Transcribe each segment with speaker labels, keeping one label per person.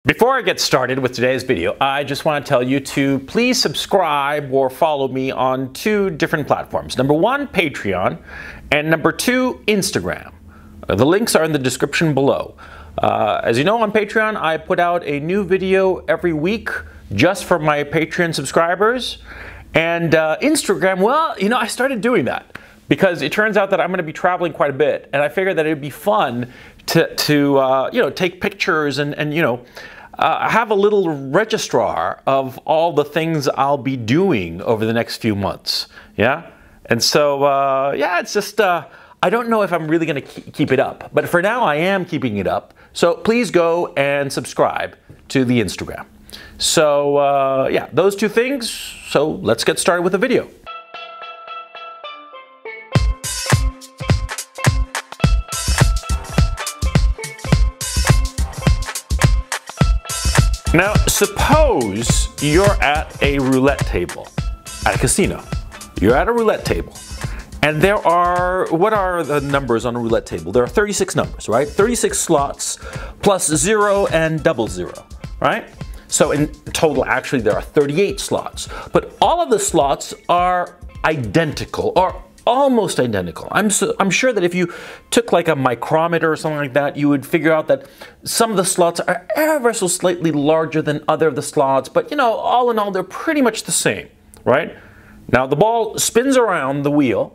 Speaker 1: Before I get started with today's video, I just want to tell you to please subscribe or follow me on two different platforms. Number one, Patreon, and number two, Instagram. The links are in the description below. As you know, on Patreon, I put out a new video every week just for my Patreon subscribers. And Instagram, well, you know, I started doing that because it turns out that I'm going to be traveling quite a bit, and I figured that it'd be fun to take pictures and have a little registrar of all the things I'll be doing over the next few months. Yeah, and so it's just I don't know if I'm really going to keep it up, but for now I am keeping it up. So please go and subscribe to the Instagram. So those two things. So let's get started with the video. Now, suppose you're at a roulette table at a casino. You're at a roulette table, and there are, what are the numbers on a roulette table? There are 36 numbers, right? 36 slots plus 0 and double 0, right? So in total, actually, there are 38 slots, but all of the slots are identical, or almost identical. I'm sure that if you took like a micrometer or something like that, you would figure out that some of the slots are ever so slightly larger than other of the slots, but you know, all in all, they're pretty much the same, right? Now the ball spins around the wheel,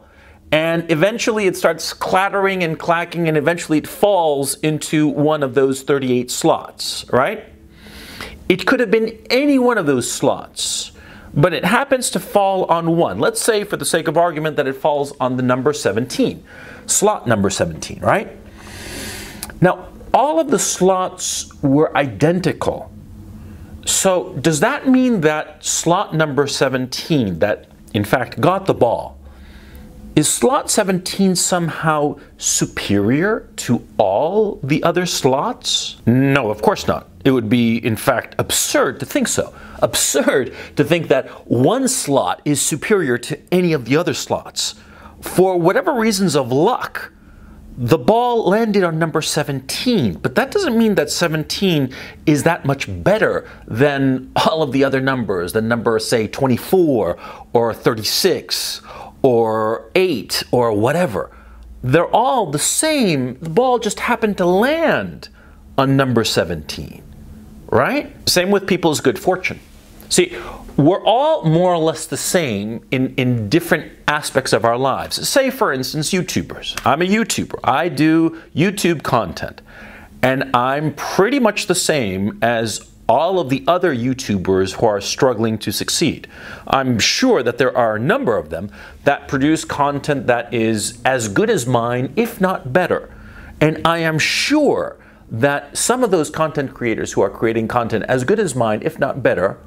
Speaker 1: and eventually it starts clattering and clacking, and eventually it falls into one of those 38 slots, right? It could have been any one of those slots, but it happens to fall on one. Let's say, for the sake of argument, that it falls on the number 17, slot number 17, right? Now, all of the slots were identical. So does that mean that slot number 17, that in fact got the ball, is slot 17 somehow superior to all the other slots? No, of course not. It would be, in fact, absurd to think so. Absurd to think that one slot is superior to any of the other slots. For whatever reasons of luck, the ball landed on number 17, but that doesn't mean that 17 is that much better than all of the other numbers, the number, say, 24 or 36 or 8 or whatever. They're all the same. The ball just happened to land on number 17, right? Same with people's good fortune. See, we're all more or less the same in different aspects of our lives. Say, for instance, YouTubers. I'm a YouTuber. I do YouTube content, and I'm pretty much the same as all of the other YouTubers who are struggling to succeed. I'm sure that there are a number of them that produce content that is as good as mine, if not better. And I am sure that some of those content creators who are creating content as good as mine, if not better,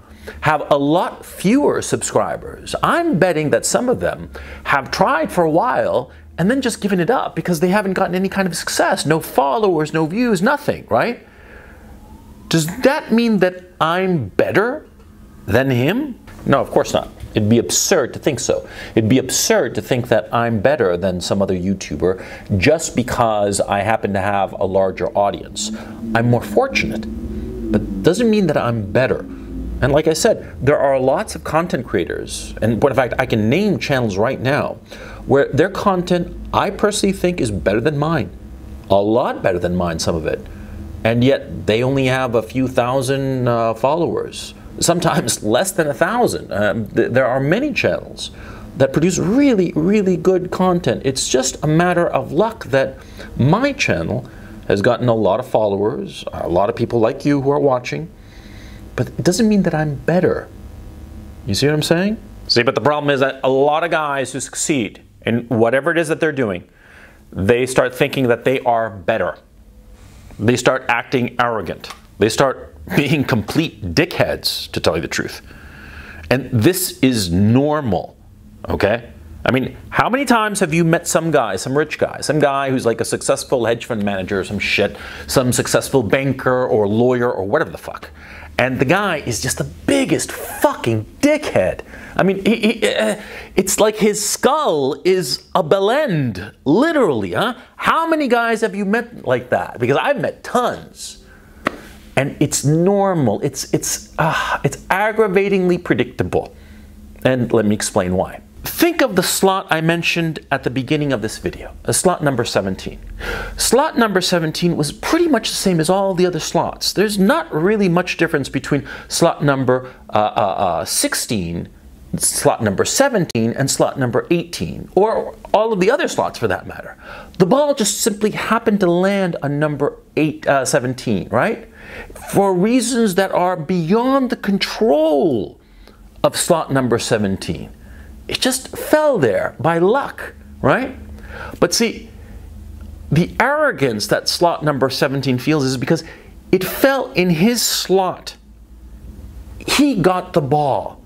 Speaker 1: have a lot fewer subscribers. I'm betting that some of them have tried for a while and then just given it up because they haven't gotten any kind of success. No followers, no views, nothing, right? Does that mean that I'm better than him? No, of course not. It'd be absurd to think so. It'd be absurd to think that I'm better than some other YouTuber just because I happen to have a larger audience. I'm more fortunate, but doesn't mean that I'm better. And like I said, there are lots of content creators, and in fact, I can name channels right now where their content I personally think is better than mine. A lot better than mine, some of it. And yet they only have a few thousand followers, sometimes less than 1,000. There are many channels that produce really, really good content. It's just a matter of luck that my channel has gotten a lot of followers, a lot of people like you who are watching, but it doesn't mean that I'm better. You see what I'm saying? See, but the problem is that a lot of guys who succeed in whatever it is that they're doing, they start thinking that they are better. They start acting arrogant. They start being complete dickheads, to tell you the truth. And this is normal, okay? I mean, how many times have you met some guy, some rich guy, some guy who's like a successful hedge fund manager or some shit, some successful banker or lawyer or whatever the fuck, and the guy is just the biggest fucking dickhead. I mean, it's like his skull is a bell end, literally, huh? How many guys have you met like that? Because I've met tons. And it's normal. It's aggravatingly predictable. And let me explain why. Think of the slot I mentioned at the beginning of this video, slot number 17. Slot number 17 was pretty much the same as all the other slots. There's not really much difference between slot number 16, slot number 17, and slot number 18, or all of the other slots for that matter. The ball just simply happened to land on number 17, right? For reasons that are beyond the control of slot number 17. It just fell there by luck, right? But see, the arrogance that slot number 17 feels is because it fell in his slot. He got the ball.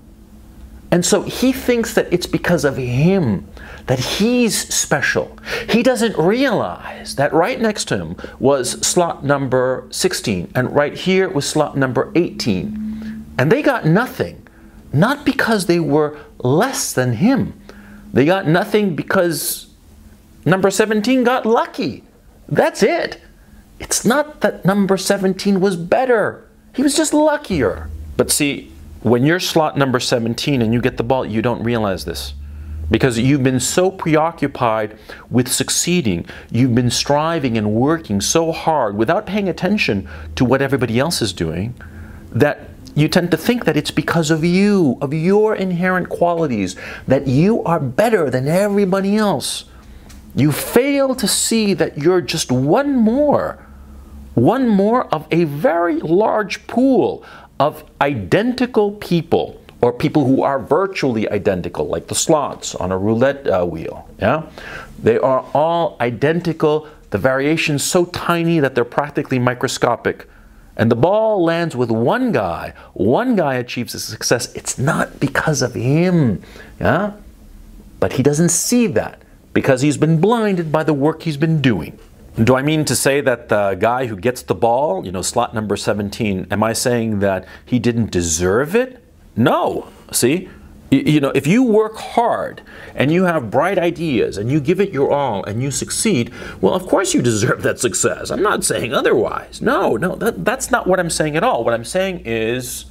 Speaker 1: And so he thinks that it's because of him, that he's special. He doesn't realize that right next to him was slot number 16, and right here was slot number 18. And they got nothing. Not because they were less than him. They got nothing because number 17 got lucky. That's it. It's not that number 17 was better. He was just luckier. But see, when you're slot number 17 and you get the ball, you don't realize this. Because you've been so preoccupied with succeeding, you've been striving and working so hard without paying attention to what everybody else is doing, that you tend to think that it's because of you, of your inherent qualities, that you are better than everybody else. You fail to see that you're just one more of a very large pool of identical people, or people who are virtually identical, like the slots on a roulette wheel. Yeah? They are all identical, the variations so tiny that they're practically microscopic. And the ball lands with one guy achieves a success. It's not because of him, yeah? But he doesn't see that because he's been blinded by the work he's been doing. Do I mean to say that the guy who gets the ball, you know, slot number 17, am I saying that he didn't deserve it? No, see? You know, if you work hard and you have bright ideas and you give it your all and you succeed, well, of course you deserve that success. I'm not saying otherwise. No, that's not what I'm saying at all. What I'm saying is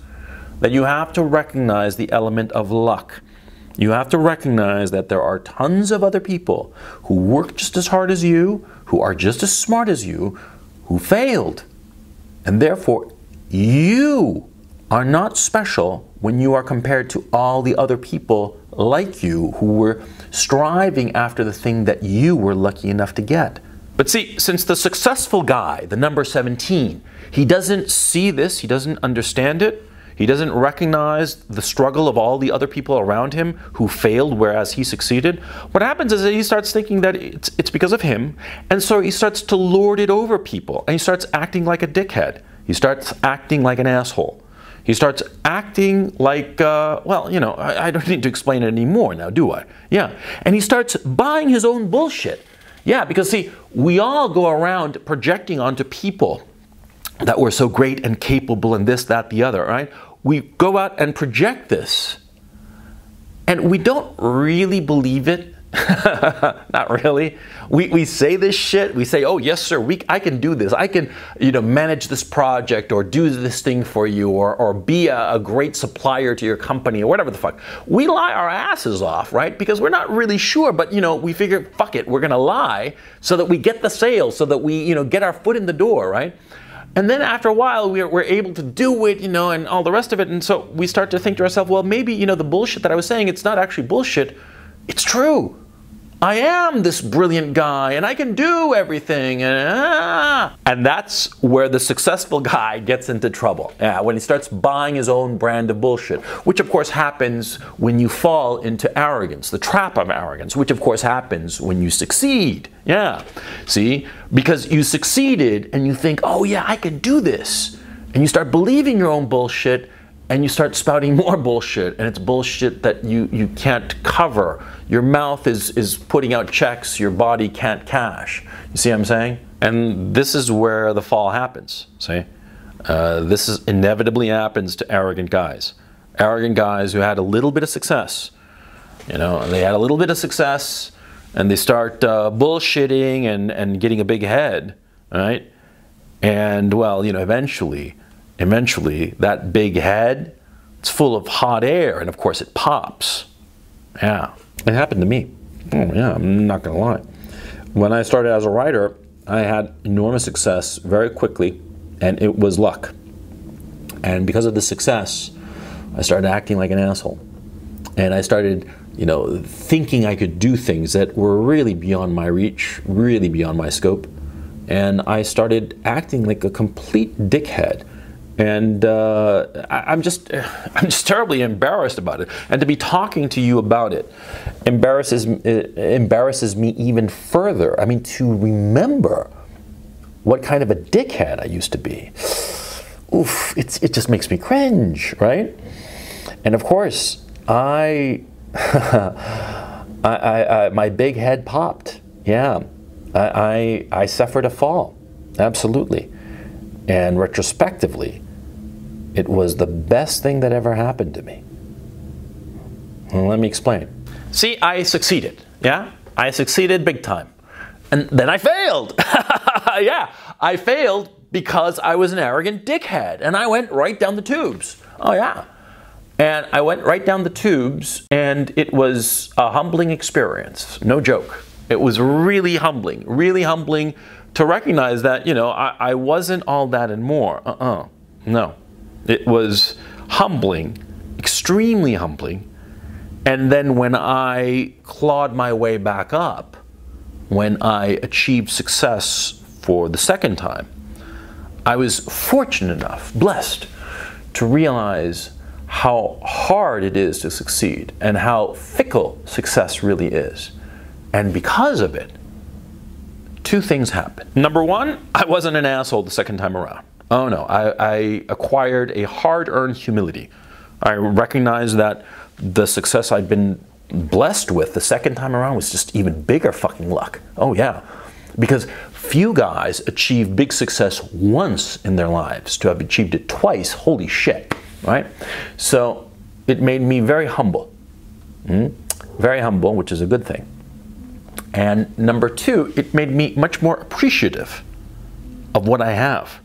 Speaker 1: that you have to recognize the element of luck. You have to recognize that there are tons of other people who work just as hard as you, who are just as smart as you, who failed. And therefore, you are not special when you are compared to all the other people like you who were striving after the thing that you were lucky enough to get. But see, since the successful guy, the number 17, he doesn't see this, he doesn't understand it, he doesn't recognize the struggle of all the other people around him who failed whereas he succeeded, what happens is that he starts thinking that it's because of him, and so he starts to lord it over people, and he starts acting like a dickhead. He starts acting like an asshole. He starts acting like, well, you know, I don't need to explain it anymore now, do I? Yeah. And he starts buying his own bullshit. Yeah, because see, we all go around projecting onto people that we're so great and capable and this, that, the other, right? We go out and project this. And we don't really believe it. Not really. We say this shit. We say, oh yes sir, I can do this. I can, you know, manage this project or do this thing for you, or be a great supplier to your company, or whatever the fuck. We lie our asses off, right? Because we're not really sure, but you know, we figure, fuck it, we're gonna lie so that we get the sale, so that we, you know, get our foot in the door, right? And then after a while, we're able to do it, you know, and all the rest of it. And so we start to think to ourselves, well, maybe, you know, the bullshit that I was saying, it's not actually bullshit. It's true. I am this brilliant guy and I can do everything. And that's where the successful guy gets into trouble. Yeah, when he starts buying his own brand of bullshit, which of course happens when you fall into arrogance, the trap of arrogance, which of course happens when you succeed. Yeah, see, because you succeeded and you think, oh yeah, I can do this. And you start believing your own bullshit, and you start spouting more bullshit, and it's bullshit that you can't cover. Your mouth is putting out checks your body can't cash. You see what I'm saying? And this is where the fall happens, see? This inevitably happens to arrogant guys. Arrogant guys who had a little bit of success. You know, they had a little bit of success, and they start bullshitting and getting a big head, right? And well, you know, eventually eventually that big head, it's full of hot air, and of course it pops. Yeah, it happened to me. Oh yeah, I'm not gonna lie. When I started as a writer, I had enormous success very quickly, and it was luck. And because of the success, I started acting like an asshole. And I started, thinking I could do things that were really beyond my reach, really beyond my scope. And I started acting like a complete dickhead. And I'm just terribly embarrassed about it. And to be talking to you about it embarrasses me even further. I mean, to remember what kind of a dickhead I used to be. Oof, it just makes me cringe, right? And of course, my big head popped. Yeah, I suffered a fall, absolutely. And retrospectively, it was the best thing that ever happened to me. Well, let me explain. See, I succeeded, yeah? I succeeded big time. And then I failed. Yeah, I failed because I was an arrogant dickhead. And I went right down the tubes. Oh, yeah. And I went right down the tubes, and it was a humbling experience. No joke. It was really humbling to recognize that, I wasn't all that and more. No. It was humbling, extremely humbling. And then when I clawed my way back up, when I achieved success for the second time, I was fortunate enough, blessed, to realize how hard it is to succeed and how fickle success really is. And because of it, two things happened. Number one, I wasn't an asshole the second time around. Oh no, I acquired a hard-earned humility. I recognized that the success I'd been blessed with the second time around was just even bigger fucking luck. Oh yeah, because few guys achieve big success once in their lives. To have achieved it twice, holy shit, right? So it made me very humble. Very humble, which is a good thing. And number two, it made me much more appreciative of what I have.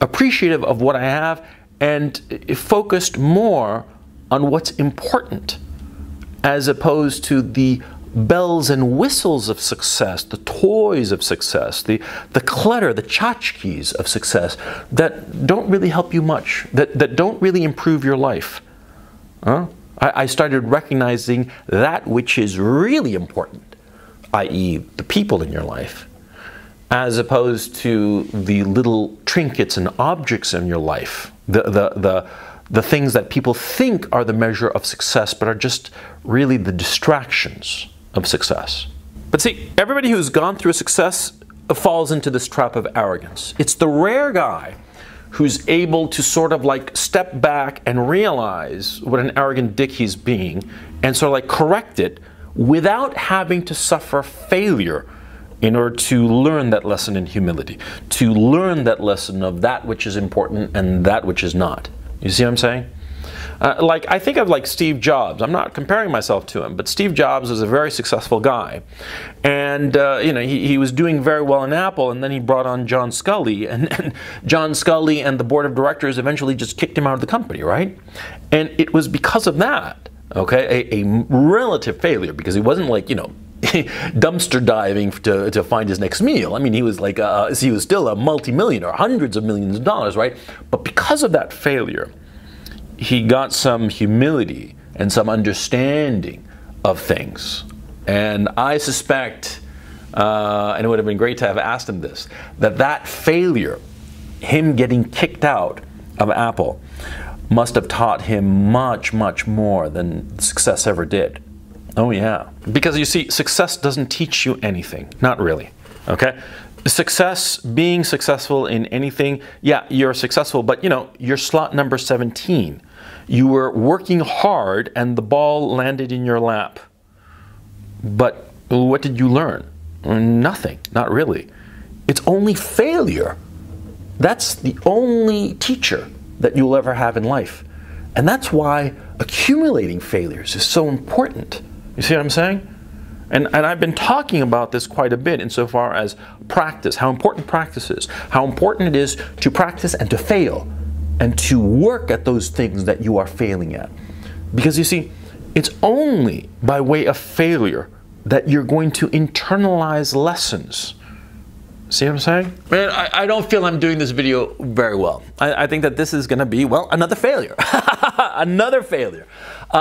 Speaker 1: Appreciative of what I have, and it focused more on what's important as opposed to the bells and whistles of success, the toys of success, the clutter, the tchotchkes of success that don't really help you much, that don't really improve your life. I started recognizing that which is really important, i.e. the people in your life, as opposed to the little trinkets and objects in your life, the things that people think are the measure of success but are just really the distractions of success. But see, everybody who's gone through success falls into this trap of arrogance. It's the rare guy who's able to sort of like step back and realize what an arrogant dick he's being and sort of like correct it without having to suffer failure in order to learn that lesson in humility, to learn that lesson of that which is important and that which is not. You see what I'm saying? I think of like Steve Jobs. I'm not comparing myself to him, but Steve Jobs was a very successful guy. And he was doing very well in Apple, and then he brought on John Scully, and John Scully and the board of directors eventually just kicked him out of the company, right? And it was because of that, okay, a relative failure, because he wasn't like, dumpster diving to find his next meal. I mean, he was like, he was still a multi-millionaire, hundreds of millions of dollars, right? But because of that failure, he got some humility and some understanding of things. And I suspect, and it would have been great to have asked him this, that failure, him getting kicked out of Apple, must have taught him much, much more than success ever did. Oh yeah. Because you see, success doesn't teach you anything. Not really. Okay? Success, being successful in anything, yeah, you're successful, but you're slot number 17. You were working hard and the ball landed in your lap. But what did you learn? Nothing. Not really. It's only failure. That's the only teacher that you'll ever have in life. And that's why accumulating failures is so important. You see what I'm saying? And I've been talking about this quite a bit insofar as practice, how important practice is, how important it is to practice and to fail. and to work at those things that you are failing at. Because you see, it's only by way of failure that you're going to internalize lessons. See what I'm saying? Man, I don't feel I'm doing this video very well. I think that this is going to be, well, another failure. Another failure. You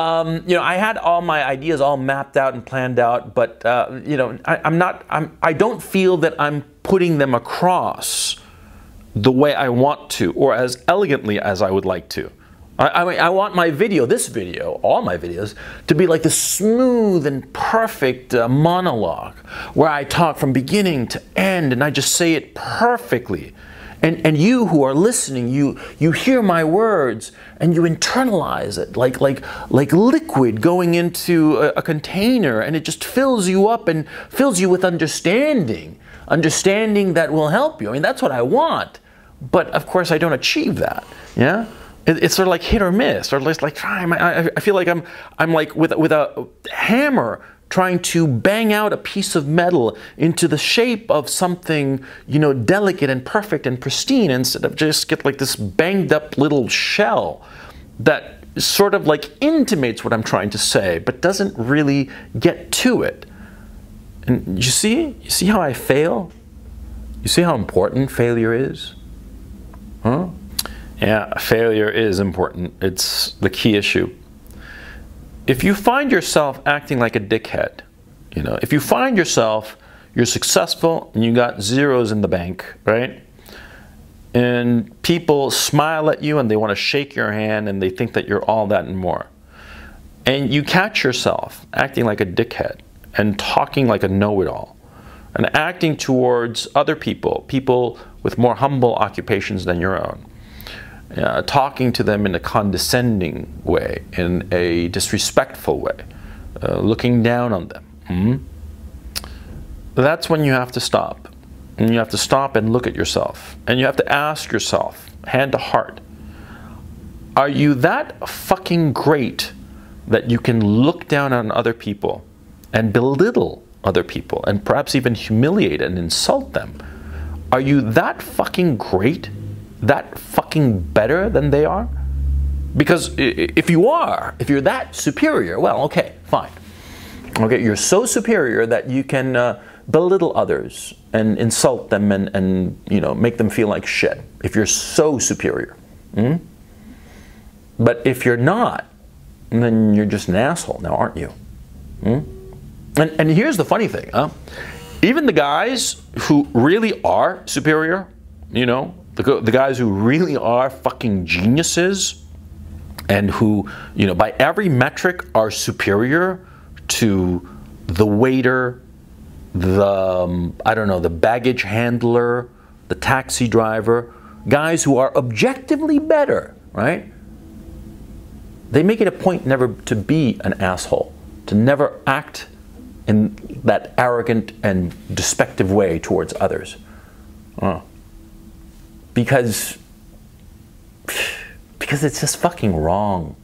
Speaker 1: know, I had all my ideas all mapped out and planned out, but, you know, I don't feel that I'm putting them across the way I want to, or as elegantly as I would like to. I mean, I want my video, this video, all my videos, to be like this smooth and perfect monologue where I talk from beginning to end and I just say it perfectly. And you who are listening, you hear my words and you internalize it like liquid going into a container, and it just fills you up and fills you with understanding that will help you. I mean, that's what I want. But of course I don't achieve that. Yeah? It's sort of like hit or miss, or like I feel like I'm like with a hammer trying to bang out a piece of metal into the shape of something, you know, delicate and perfect and pristine, instead of just get like this banged up little shell that sort of like intimates what I'm trying to say, but doesn't really get to it. And you see how I fail? You see how important failure is? Huh? Yeah, failure is important. It's the key issue. If you find yourself acting like a dickhead, you know, if you find yourself, you're successful and you got zeros in the bank, right? And people smile at you and they want to shake your hand and they think that you're all that and more. And you catch yourself acting like a dickhead and talking like a know-it-all and acting towards other people, people with more humble occupations than your own. Talking to them in a condescending way, in a disrespectful way, looking down on them. That's when you have to stop. And you have to stop and look at yourself. And you have to ask yourself, hand to heart, are you that fucking great that you can look down on other people and belittle other people and perhaps even humiliate and insult them? Are you that fucking great? That fucking better than they are? Because if you're that superior, well, okay, fine. Okay, you're so superior that you can belittle others and insult them and you know, make them feel like shit. If you're so superior. But if you're not, then you're just an asshole now, aren't you? And here's the funny thing, even the guys who really are superior, you know, the guys who really are fucking geniuses and who, you know, by every metric are superior to the waiter, the, I don't know, the baggage handler, the taxi driver, guys who are objectively better, right? They make it a point never to be an asshole, to never act in that arrogant and despective way towards others. Because it's just fucking wrong.